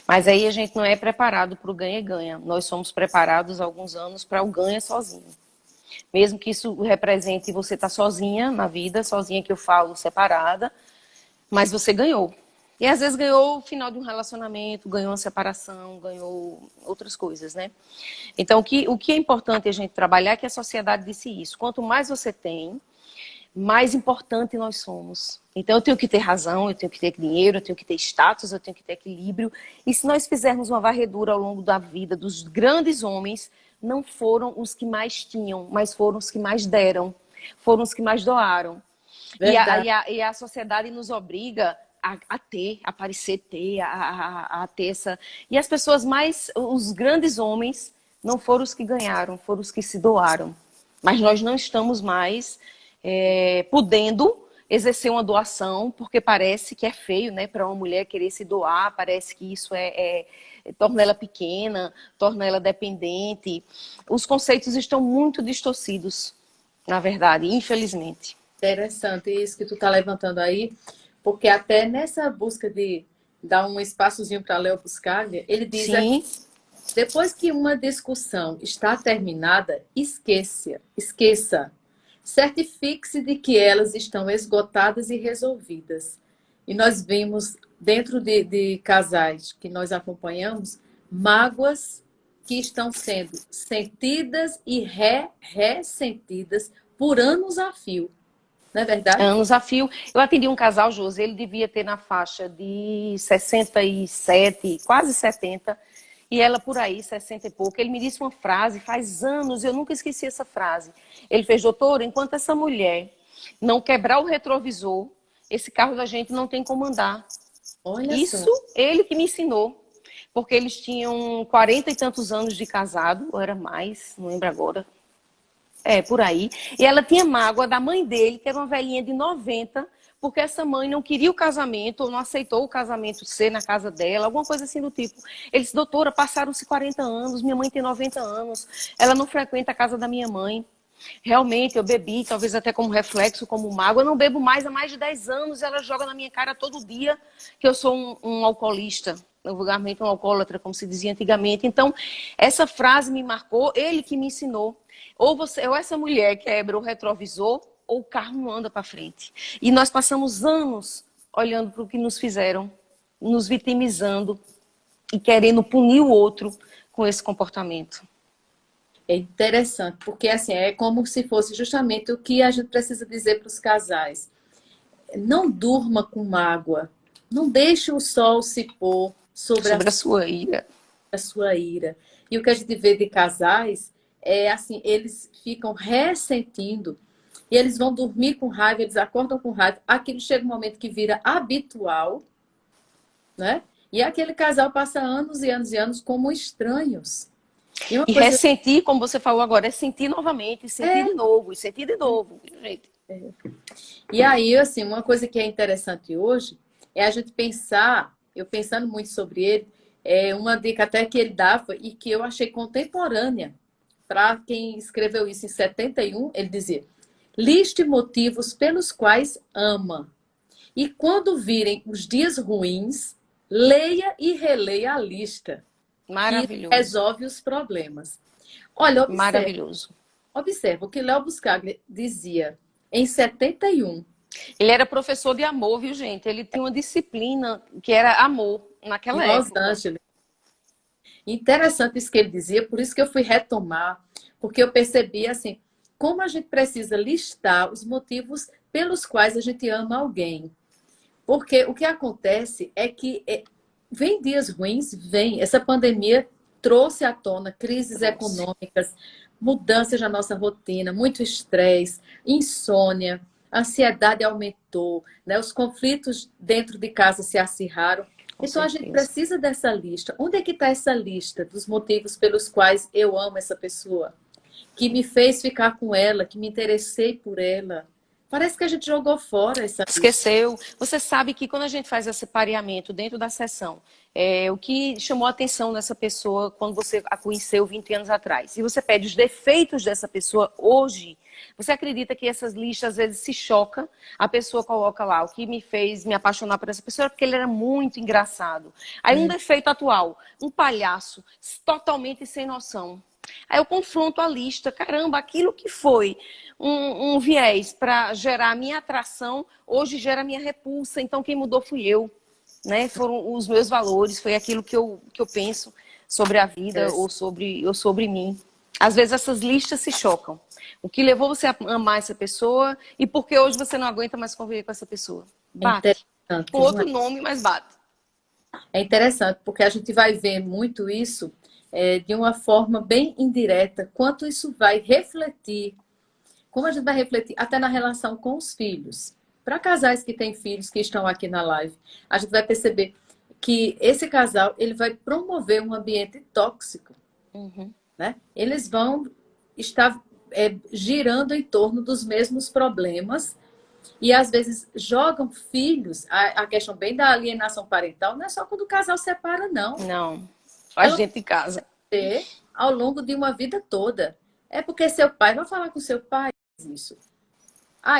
Mas aí a gente não é preparado para o ganha e ganha. Nós somos preparados há alguns anos para o ganha sozinho. Mesmo que isso represente você estar sozinha na vida, sozinha que eu falo, separada, mas você ganhou. E às vezes ganhou o final de um relacionamento, ganhou uma separação, ganhou outras coisas, né? Então, o que é importante a gente trabalhar é que a sociedade disse isso. Quanto mais você tem, mais importante nós somos. Então eu tenho que ter razão, eu tenho que ter dinheiro, eu tenho que ter status, eu tenho que ter equilíbrio. E se nós fizermos uma varredura ao longo da vida dos grandes homens, não foram os que mais tinham, mas foram os que mais deram, foram os que mais doaram. E a sociedade nos obriga a ter, a parecer ter, a ter essa... E as pessoas mais, os grandes homens, não foram os que ganharam, foram os que se doaram. Mas nós não estamos mais... podendo exercer uma doação, porque parece que é feio, né, para uma mulher querer se doar, parece que isso torna ela pequena, torna ela dependente. Os conceitos estão muito distorcidos, na verdade, infelizmente. Interessante isso que tu tá levantando aí, porque até nessa busca de dar um espaçozinho para Léo Buscaglia, ele diz aqui, depois que uma discussão está terminada, esqueça. Certifique-se de que elas estão esgotadas e resolvidas. E nós vimos, dentro de casais que nós acompanhamos, mágoas que estão sendo sentidas e ressentidas por anos a fio. Não é verdade? Anos a fio. Eu atendi um casal, José, ele devia ter na faixa de 67, quase 70, e ela por aí, 60 e pouco. Ele me disse uma frase, faz anos, eu nunca esqueci essa frase. Ele fez, doutor, enquanto essa mulher não quebrar o retrovisor, esse carro da gente não tem como andar. Olha isso, só. Ele que me ensinou. Porque eles tinham 40 e tantos anos de casado, ou era mais, não lembro agora. Por aí. E ela tinha mágoa da mãe dele, que era uma velhinha de 90, porque essa mãe não queria o casamento, ou não aceitou o casamento ser na casa dela, alguma coisa assim do tipo. Ele disse, doutora, passaram-se 40 anos, minha mãe tem 90 anos, ela não frequenta a casa da minha mãe. Realmente, eu bebi, talvez até como reflexo, como mágoa. Eu não bebo mais há mais de 10 anos, ela joga na minha cara todo dia que eu sou um alcoolista, vulgarmente um alcoólatra, como se dizia antigamente. Então, essa frase me marcou, ele que me ensinou. Ou essa mulher quebra o retrovisor, ou o carro não anda para frente. E nós passamos anos olhando para o que nos fizeram, nos vitimizando e querendo punir o outro com esse comportamento. É interessante, porque assim, é como se fosse justamente o que a gente precisa dizer para os casais. Não durma com mágoa. Não deixe o sol se pôr sobre a sua ira. A sua ira. E o que a gente vê de casais assim, eles ficam ressentindo e eles vão dormir com raiva, eles acordam com raiva. Aquilo chega um momento que vira habitual, né? E aquele casal passa anos e anos e anos como estranhos. E ressentir, como você falou agora, é sentir novamente, sentir de novo, e sentir de novo, gente. E aí, assim, uma coisa que é interessante hoje é a gente pensar, eu pensando muito sobre ele, uma dica até que ele dava e que eu achei contemporânea para quem escreveu isso em 71, ele dizia: liste motivos pelos quais ama. E quando virem os dias ruins, leia e releia a lista. Maravilhoso. Que resolve os problemas. Olha, maravilhoso. Observa o que Léo Buscaglia dizia em 71. Ele era professor de amor, viu, gente? Ele tinha uma disciplina que era amor naquela época. Los Angeles. Interessante isso que ele dizia, por isso que eu fui retomar, porque eu percebi assim, como a gente precisa listar os motivos pelos quais a gente ama alguém. Porque o que acontece é que vem dias ruins, vem. Essa pandemia trouxe à tona crises econômicas, mudanças na nossa rotina, muito estresse, insônia, ansiedade aumentou, né? Os conflitos dentro de casa se acirraram. Então a gente precisa dessa lista. Onde é que está essa lista dos motivos pelos quais eu amo essa pessoa? Que me fez ficar com ela, que me interessei por ela. Parece que a gente jogou fora essa lista. Esqueceu. Você sabe que quando a gente faz esse pareamento dentro da sessão, o que chamou a atenção dessa pessoa quando você a conheceu 20 anos atrás, e você pede os defeitos dessa pessoa hoje, você acredita que essas listas às vezes se chocam? A pessoa coloca lá, o que me fez me apaixonar por essa pessoa é porque ele era muito engraçado. Aí um defeito atual, um palhaço totalmente sem noção. Aí eu confronto a lista, caramba, aquilo que foi um viés para gerar a minha atração, hoje gera a minha repulsa, então quem mudou fui eu, né? Foram os meus valores, foi aquilo que eu penso sobre a vida ou sobre mim. Às vezes essas listas se chocam. O que levou você a amar essa pessoa e por que hoje você não aguenta mais conviver com essa pessoa? Bate. Com outro nome, mas bate. É interessante, porque a gente vai ver muito isso de uma forma bem indireta, quanto isso vai refletir, como a gente vai refletir até na relação com os filhos. Para casais que têm filhos que estão aqui na live, a gente vai perceber que esse casal ele vai promover um ambiente tóxico. Né? Eles vão estar girando em torno dos mesmos problemas e às vezes jogam filhos. A questão bem da alienação parental não é só quando o casal separa, não. Não. Faz dentro de casa. Ao longo de uma vida toda. É porque seu pai vai falar com seu pai isso.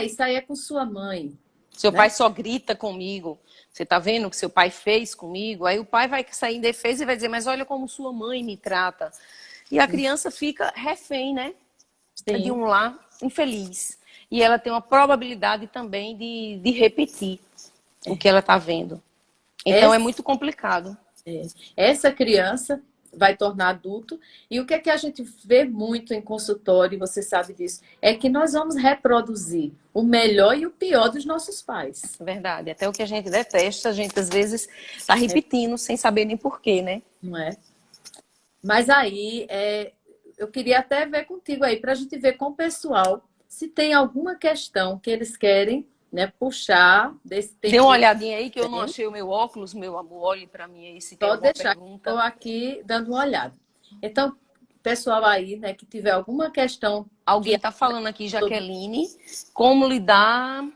Isso aí é com sua mãe. Seu pai só grita comigo. Você tá vendo o que seu pai fez comigo? Aí o pai vai sair em defesa e vai dizer, mas olha como sua mãe me trata. E a criança fica refém, né? Sim. De um lar infeliz. E ela tem uma probabilidade também de repetir o que ela tá vendo. Então é muito complicado. Essa criança vai tornar adulto. E o que é que a gente vê muito em consultório, e você sabe disso, é que nós vamos reproduzir o melhor e o pior dos nossos pais. Verdade. Até o que a gente detesta, a gente às vezes está repetindo sem saber nem porquê, né? Não é? Mas aí, eu queria até ver contigo aí, para a gente ver com o pessoal se tem alguma questão que eles querem, né, puxar desse tempo. Dê uma olhadinha aí que eu não achei o meu óculos, meu amor. Olhe para mim aí se tem alguma pergunta. Estou aqui dando uma olhada. Então, pessoal aí, né, que tiver alguma questão... Alguém está falando aqui, Jaqueline, como lidar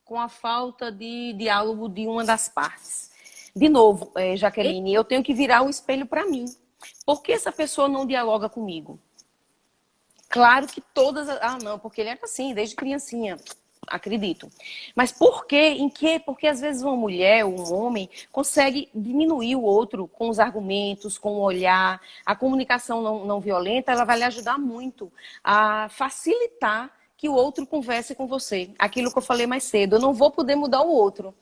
com a falta de diálogo de uma das partes. De novo, Jaqueline, eu tenho que virar o espelho para mim. Por que essa pessoa não dialoga comigo? Claro que todas... não, porque ele era assim, desde criancinha. Acredito. Mas por quê? Em quê? Porque às vezes uma mulher ou um homem consegue diminuir o outro com os argumentos, com o olhar. A comunicação não violenta, ela vai lhe ajudar muito a facilitar que o outro converse com você. Aquilo que eu falei mais cedo. Eu não vou poder mudar o outro.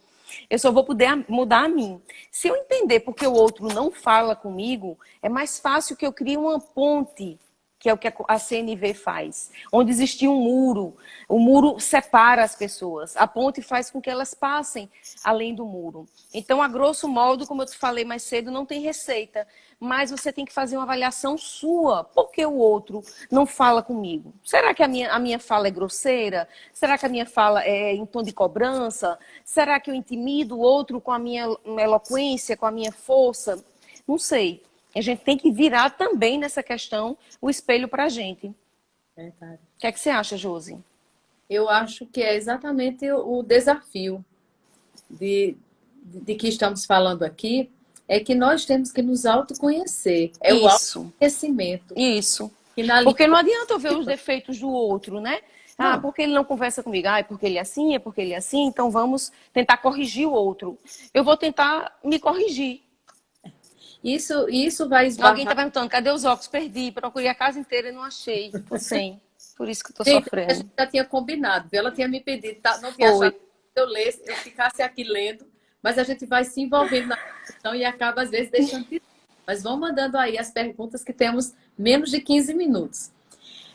Eu só vou poder mudar a mim. Se eu entender porque o outro não fala comigo, é mais fácil que eu crie uma ponte que é o que a CNV faz. Onde existia um muro, o muro separa as pessoas, a ponte faz com que elas passem além do muro. Então, a grosso modo, como eu te falei mais cedo, não tem receita, mas você tem que fazer uma avaliação sua. Por que o outro não fala comigo? Será que a minha fala é grosseira? Será que a minha fala é em tom de cobrança? Será que eu intimido o outro com a minha eloquência, com a minha força? Não sei. A gente tem que virar também nessa questão o espelho para a gente. Verdade. O que é que você acha, Josi? Eu acho que é exatamente o desafio de que estamos falando aqui, é que nós temos que nos autoconhecer. É o Isso. autoconhecimento. Isso. Que na Porque não adianta eu ver os defeitos do outro, né? Ah, Não. porque ele não conversa comigo. Ah, é porque ele é assim, é porque ele é assim. Então vamos tentar corrigir o outro. Eu vou tentar me corrigir. Isso vai Alguém está esbarrar. perguntando, cadê os óculos? Perdi, procurei a casa inteira e não achei. Tô sem. Por isso que estou Gente, a sofrendo. gente já tinha combinado, viu? Ela tinha me pedido, tá? Não tinha achado que eu lesse, eu ficasse aqui lendo, mas a gente vai se envolvendo na questão e acaba, às vezes, deixando de... Mas vão mandando aí as perguntas, que temos menos de 15 minutos.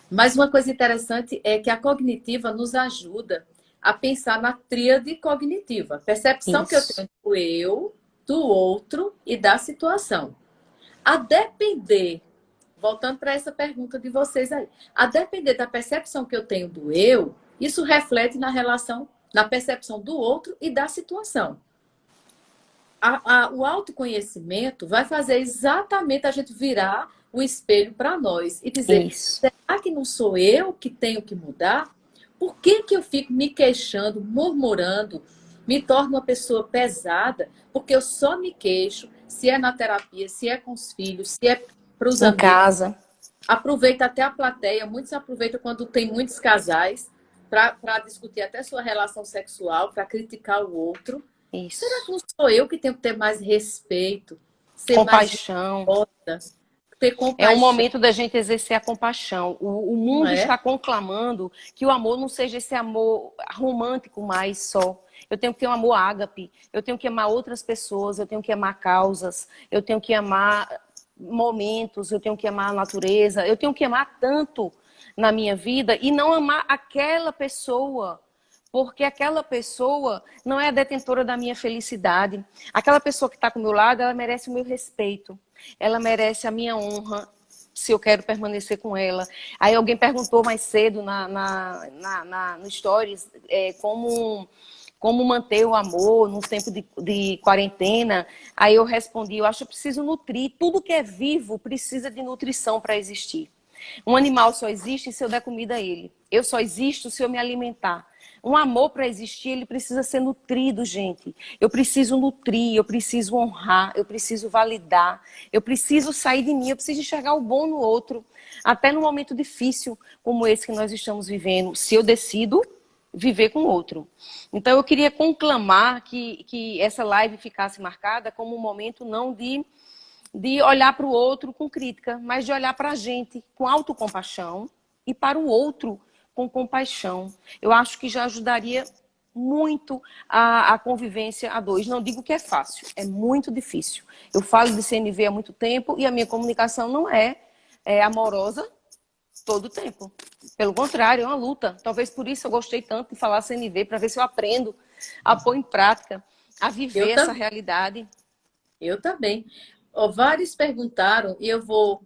Mas uma coisa interessante é que a cognitiva nos ajuda a pensar na tríade cognitiva. Percepção que eu tenho do eu, do outro e da situação. A depender, voltando para essa pergunta de vocês aí, a depender da percepção que eu tenho do eu, isso reflete na relação, na percepção do outro e da situação. O autoconhecimento vai fazer exatamente a gente virar o espelho para nós e dizer, será que não sou eu que tenho que mudar? Por que eu fico me queixando, murmurando, me torno uma pessoa pesada? Porque eu só me queixo, se é na terapia, se é com os filhos, se é para os amigos. Casa. Aproveita até a plateia, muitos aproveitam quando tem muitos casais para discutir até sua relação sexual, para criticar o outro. Isso. Será que não sou eu que tenho que ter mais respeito, ser compaixão. mais ter compaixão? É um momento da gente exercer a compaixão. O mundo está conclamando que o amor não seja esse amor romântico mais só. Eu tenho que ter um amor ágape, eu tenho que amar outras pessoas, eu tenho que amar causas, eu tenho que amar momentos, eu tenho que amar a natureza, eu tenho que amar tanto na minha vida e não amar aquela pessoa, porque aquela pessoa não é a detentora da minha felicidade. Aquela pessoa que está com o meu lado, ela merece o meu respeito, ela merece a minha honra, se eu quero permanecer com ela. Aí alguém perguntou mais cedo no Stories como manter o amor num tempo de quarentena. Aí eu respondi, eu acho que eu preciso nutrir. Tudo que é vivo precisa de nutrição para existir. Um animal só existe se eu der comida a ele. Eu só existo se eu me alimentar. Um amor para existir, ele precisa ser nutrido, gente. Eu preciso nutrir, eu preciso honrar, eu preciso validar, eu preciso sair de mim, eu preciso enxergar o bom no outro. Até no momento difícil como esse que nós estamos vivendo, se eu decido viver com outro. Então eu queria conclamar que essa live ficasse marcada como um momento não de olhar para o outro com crítica, mas de olhar para a gente com autocompaixão e para o outro com compaixão. Eu acho que já ajudaria muito a convivência a dois. Não digo que é fácil, é muito difícil. Eu falo de CNV há muito tempo e a minha comunicação não é amorosa todo o tempo. Pelo contrário, é uma luta. Talvez por isso eu gostei tanto de falar CNV, para ver se eu aprendo a pôr em prática, a viver essa realidade. Eu também. Vários perguntaram, e eu vou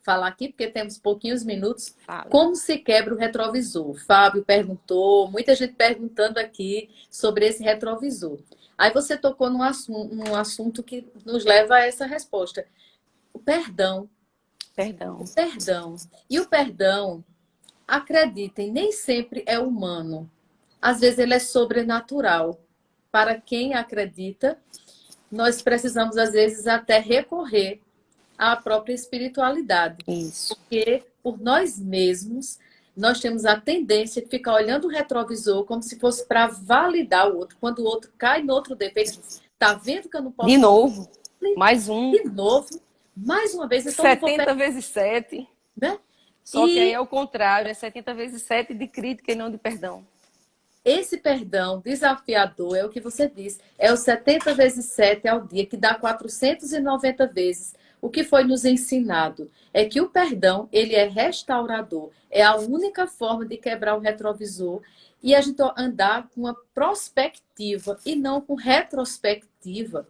falar aqui, porque temos pouquinhos minutos, como se quebra o retrovisor? Fábio perguntou, muita gente perguntando aqui sobre esse retrovisor. Aí você tocou num assunto que nos leva a essa resposta. O perdão. O perdão. E o perdão, acreditem, nem sempre é humano. Às vezes ele é sobrenatural. Para quem acredita, nós precisamos, às vezes, até recorrer à própria espiritualidade. Isso. Porque, por nós mesmos, nós temos a tendência de ficar olhando o retrovisor como se fosse para validar o outro. Quando o outro cai no outro defeito, está vendo que eu não posso... De novo, mais um. De novo, mais uma vez. Então 70 vezes 7. Né? Só que aí é o contrário, é 70 vezes 7 de crítica e não de perdão. Esse perdão desafiador é o que você diz. É o 70 vezes 7 ao dia, que dá 490 vezes o que foi nos ensinado é que o perdão, ele é restaurador. É a única forma de quebrar o retrovisor e a gente andar com uma prospectiva e não com retrospectiva.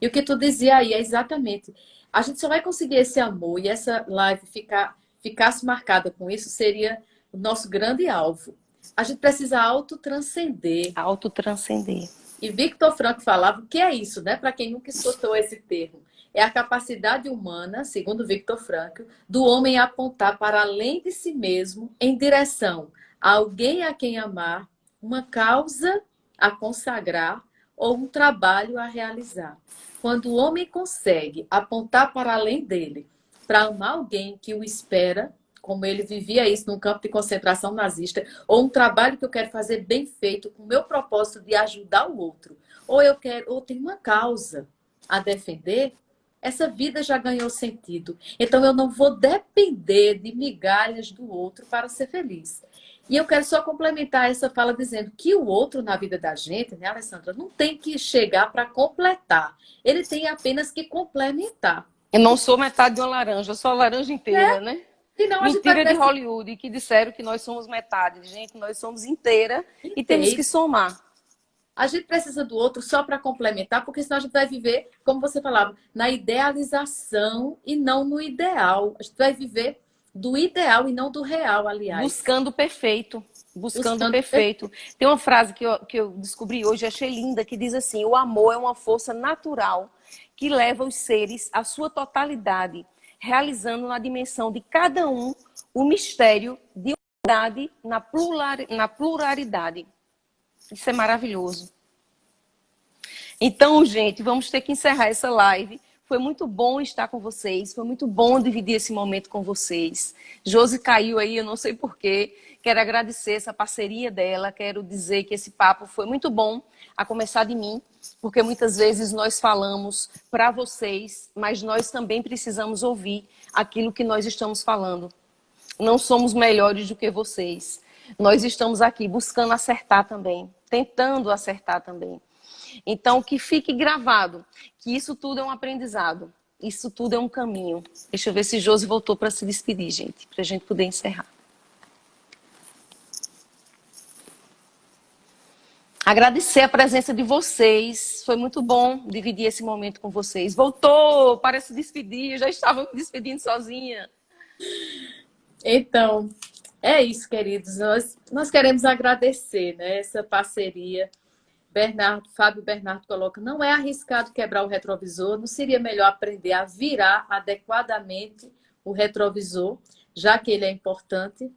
E o que tu dizia aí é exatamente. A gente só vai conseguir esse amor e essa live ficasse marcada com isso, seria o nosso grande alvo. A gente precisa autotranscender. Autotranscender. E Victor Frankl falava o que é isso, né? Para quem nunca escutou esse termo. É a capacidade humana, segundo Victor Frankl, do homem apontar para além de si mesmo em direção a alguém a quem amar, uma causa a consagrar ou um trabalho a realizar. Quando o homem consegue apontar para além dele, para amar alguém que o espera, como ele vivia isso num campo de concentração nazista, ou um trabalho que eu quero fazer bem feito, com o meu propósito de ajudar o outro, ou tenho uma causa a defender, essa vida já ganhou sentido. Então eu não vou depender de migalhas do outro para ser feliz. E eu quero só complementar essa fala dizendo que o outro na vida da gente, né, Alessandra, não tem que chegar para completar. Ele tem apenas que complementar. Eu não sou metade de uma laranja, eu sou a laranja inteira, né? Senão a gente vai Mentira de Hollywood, que disseram que nós somos metade. Gente, nós somos inteira e temos que somar. A gente precisa do outro só para complementar, porque senão a gente vai viver, como você falava, na idealização e não no ideal. A gente vai viver do ideal e não do real, aliás. Buscando o perfeito. Buscando o perfeito. Tem uma frase que eu descobri hoje, achei linda, que diz assim: o amor é uma força natural que leva os seres à sua totalidade, realizando na dimensão de cada um o mistério de unidade na pluralidade. Isso é maravilhoso. Então, gente, vamos ter que encerrar essa live. Foi muito bom estar com vocês, foi muito bom dividir esse momento com vocês. Josi caiu aí, eu não sei porquê. Quero agradecer essa parceria dela, quero dizer que esse papo foi muito bom, a começar de mim, porque muitas vezes nós falamos para vocês, mas nós também precisamos ouvir aquilo que nós estamos falando. Não somos melhores do que vocês. Nós estamos aqui buscando acertar também, tentando acertar também. Então, que fique gravado, que isso tudo é um aprendizado, isso tudo é um caminho. Deixa eu ver se Josi voltou para se despedir, gente, para a gente poder encerrar. Agradecer a presença de vocês, foi muito bom dividir esse momento com vocês. Voltou para se despedir, eu já estava me despedindo sozinha. Então, é isso, queridos. Nós queremos agradecer, né, essa parceria. Fábio Bernardo coloca: não é arriscado quebrar o retrovisor, não seria melhor aprender a virar adequadamente o retrovisor, já que ele é importante?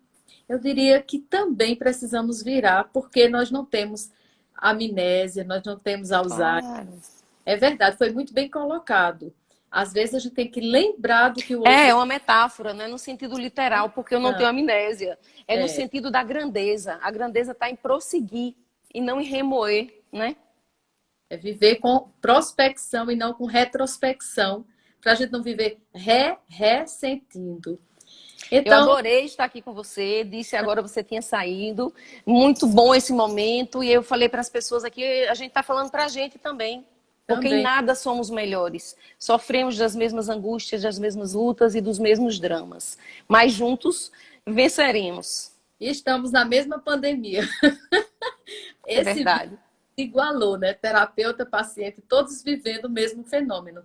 Eu diria que também precisamos virar, porque nós não temos amnésia, nós não temos Alzheimer. Claro. É verdade, foi muito bem colocado. Às vezes a gente tem que lembrar do que o outro... É uma metáfora, não é no sentido literal, porque eu não tenho amnésia. É no sentido da grandeza. A grandeza está em prosseguir e não em remoer, né? É viver com prospecção e não com retrospecção, para a gente não viver ressentindo. Então, eu adorei estar aqui com você, disse agora você tinha saído, muito bom esse momento, e eu falei para as pessoas aqui, a gente está falando para a gente também, porque em nada somos melhores, sofremos das mesmas angústias, das mesmas lutas e dos mesmos dramas, mas juntos venceremos. E estamos na mesma pandemia. É verdade. Igualou, né? Terapeuta, paciente, todos vivendo o mesmo fenômeno.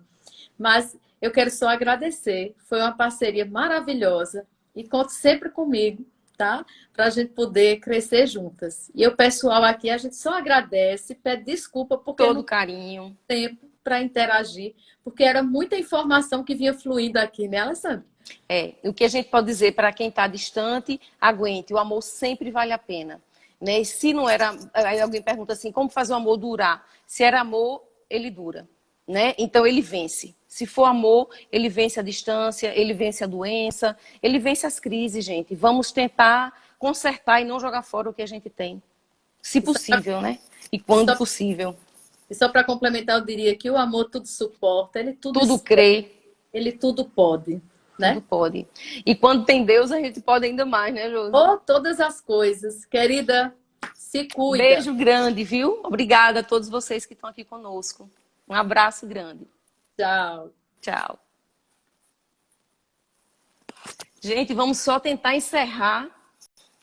Mas eu quero só agradecer. Foi uma parceria maravilhosa. E conte sempre comigo, tá? Para a gente poder crescer juntas. E o pessoal aqui, a gente só agradece, pede desculpa porque todo carinho, tempo para interagir, porque era muita informação que vinha fluindo aqui, né, Alessandra? O que a gente pode dizer para quem está distante, aguente, o amor sempre vale a pena. Né? E se não era, aí alguém pergunta assim, como fazer o amor durar? Se era amor, ele dura, né? Então ele vence. Se for amor, ele vence a distância, ele vence a doença, ele vence as crises, gente. Vamos tentar consertar e não jogar fora o que a gente tem. Se possível, né? E quando possível. E só para complementar, eu diria que o amor tudo suporta, ele tudo crê, ele tudo pode. Né? Tudo pode. E quando tem Deus, a gente pode ainda mais, né, Josi? Todas as coisas. Querida, se cuida. Beijo grande, viu? Obrigada a todos vocês que estão aqui conosco. Um abraço grande. Tchau. Tchau. Gente, vamos só tentar encerrar.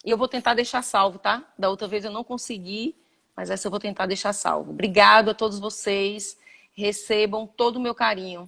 E eu vou tentar deixar salvo, tá? Da outra vez eu não consegui, mas essa eu vou tentar deixar salvo. Obrigado a todos vocês. Recebam todo o meu carinho.